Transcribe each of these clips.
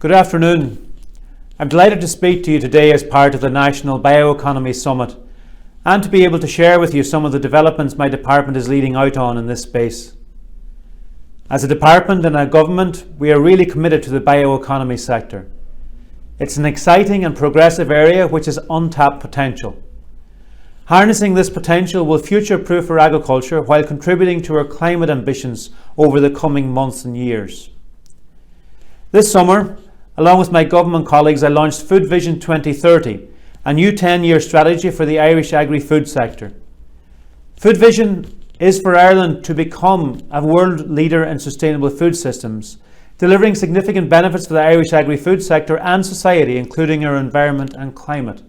Good afternoon. I'm delighted to speak to you today as part of the National Bioeconomy Summit and to be able to share with you some of the developments my department is leading out on in this space. As a department and a government, we are really committed to the bioeconomy sector. It's an exciting and progressive area which has untapped potential. Harnessing this potential will future-proof our agriculture while contributing to our climate ambitions over the coming months and years. This summer, along with my government colleagues, I launched Food Vision 2030, a new 10-year strategy for the Irish agri-food sector. Food Vision is for Ireland to become a world leader in sustainable food systems, delivering significant benefits for the Irish agri-food sector and society, including our environment and climate.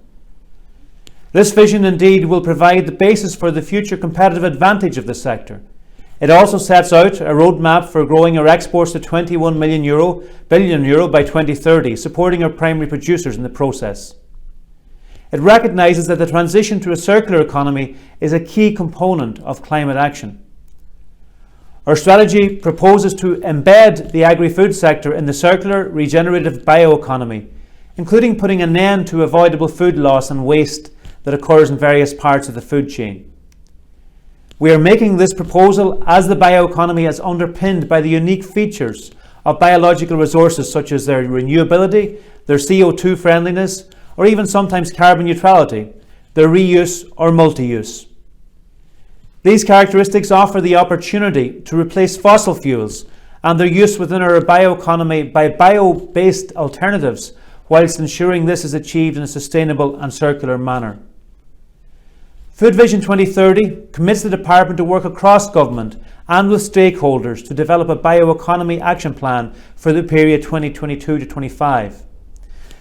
This vision indeed will provide the basis for the future competitive advantage of the sector. It also sets out a roadmap for growing our exports to €21 billion by 2030, supporting our primary producers in the process. It recognises that the transition to a circular economy is a key component of climate action. Our strategy proposes to embed the agri-food sector in the circular, regenerative bioeconomy, including putting an end to avoidable food loss and waste that occurs in various parts of the food chain. We are making this proposal as the bioeconomy is underpinned by the unique features of biological resources such as their renewability, their CO2 friendliness, or even sometimes carbon neutrality, their reuse or multi-use. These characteristics offer the opportunity to replace fossil fuels and their use within our bioeconomy by bio-based alternatives, whilst ensuring this is achieved in a sustainable and circular manner. Food Vision 2030 commits the department to work across government and with stakeholders to develop a bioeconomy action plan for the period 2022 to 25.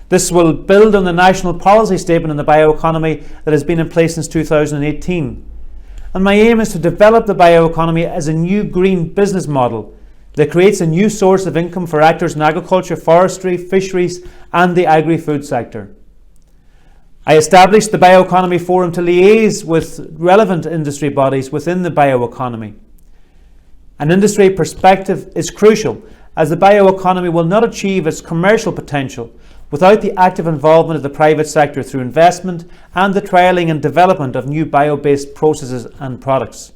This will build on the national policy statement on the bioeconomy that has been in place since 2018. And my aim is to develop the bioeconomy as a new green business model that creates a new source of income for actors in agriculture, forestry, fisheries and the agri-food sector. I established the Bioeconomy Forum to liaise with relevant industry bodies within the bioeconomy. An industry perspective is crucial, as the bioeconomy will not achieve its commercial potential without the active involvement of the private sector through investment and the trialling and development of new bio-based processes and products.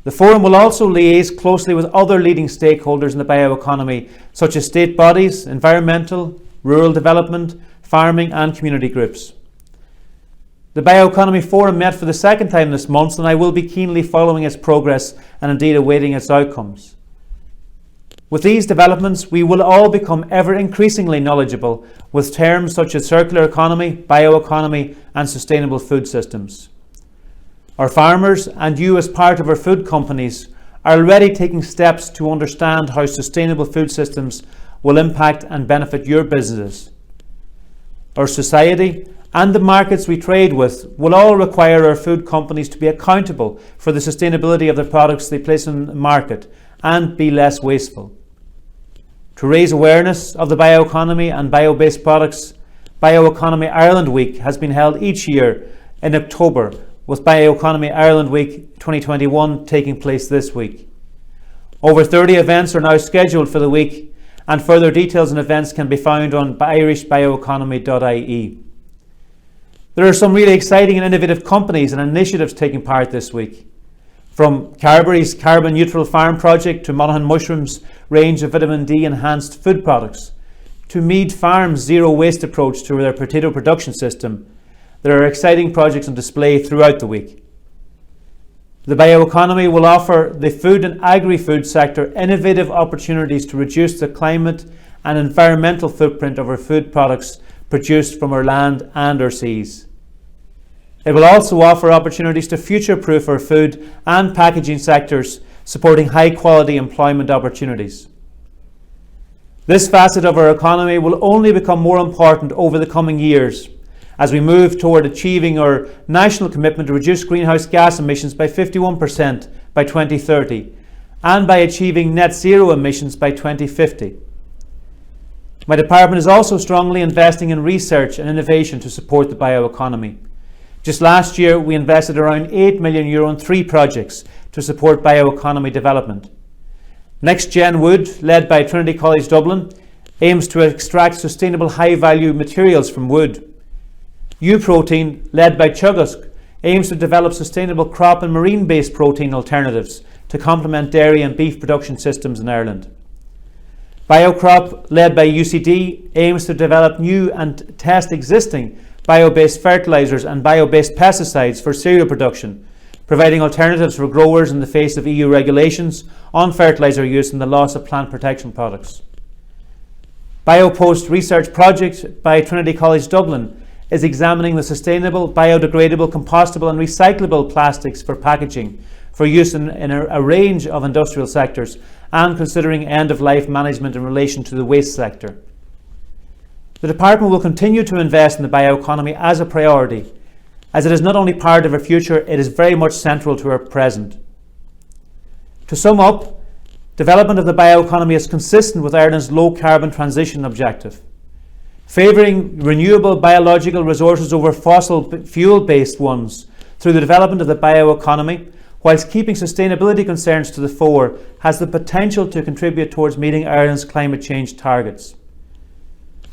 The Forum will also liaise closely with other leading stakeholders in the bioeconomy, such as state bodies, environmental, rural development, farming and community groups. The Bioeconomy Forum met for the second time this month, and I will be keenly following its progress and indeed awaiting its outcomes. With these developments, we will all become ever increasingly knowledgeable with terms such as circular economy, bioeconomy and sustainable food systems. Our farmers and you as part of our food companies are already taking steps to understand how sustainable food systems will impact and benefit your businesses. Our society and the markets we trade with will all require our food companies to be accountable for the sustainability of the products they place on the market and be less wasteful. To raise awareness of the bioeconomy and bio-based products, Bioeconomy Ireland Week has been held each year in October, with Bioeconomy Ireland Week 2021 taking place this week. Over 30 events are now scheduled for the week, and further details and events can be found on irishbioeconomy.ie. There are some really exciting and innovative companies and initiatives taking part this week. From Carberry's Carbon Neutral Farm Project to Monaghan Mushrooms' range of vitamin D enhanced food products, to Mead Farm's zero waste approach to their potato production system, there are exciting projects on display throughout the week. The bioeconomy will offer the food and agri-food sector innovative opportunities to reduce the climate and environmental footprint of our food products produced from our land and our seas. It will also offer opportunities to future-proof our food and packaging sectors, supporting high-quality employment opportunities. This facet of our economy will only become more important over the coming years as we move toward achieving our national commitment to reduce greenhouse gas emissions by 51% by 2030 and by achieving net zero emissions by 2050. My department is also strongly investing in research and innovation to support the bioeconomy. Just last year, we invested around €8 million in 3 projects to support bioeconomy development. Next Gen Wood, led by Trinity College Dublin, aims to extract sustainable high-value materials from wood. U-Protein, led by Chuggusk, aims to develop sustainable crop and marine-based protein alternatives to complement dairy and beef production systems in Ireland. BioCrop, led by UCD, aims to develop new and test existing bio-based fertilisers and bio-based pesticides for cereal production, providing alternatives for growers in the face of EU regulations on fertiliser use and the loss of plant protection products. BioPost research project by Trinity College Dublin is examining the sustainable, biodegradable, compostable and recyclable plastics for packaging for use in a range of industrial sectors and considering end-of-life management in relation to the waste sector. The department will continue to invest in the bioeconomy as a priority, as it is not only part of our future, it is very much central to our present. To sum up, development of the bioeconomy is consistent with Ireland's low-carbon transition objective, favouring renewable biological resources over fossil fuel-based ones through the development of the bioeconomy, whilst keeping sustainability concerns to the fore, has the potential to contribute towards meeting Ireland's climate change targets.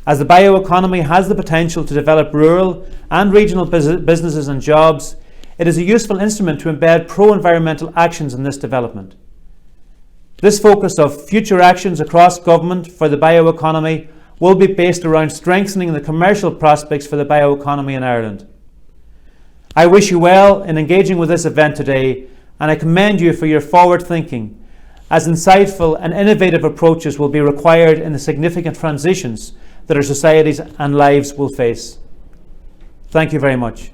As the bioeconomy has the potential to develop rural and regional businesses and jobs, it is a useful instrument to embed pro-environmental actions in this development. This focus of future actions across government for the bioeconomy will be based around strengthening the commercial prospects for the bioeconomy in Ireland. I wish you well in engaging with this event today, and I commend you for your forward thinking, as insightful and innovative approaches will be required in the significant transitions that our societies and lives will face. Thank you very much.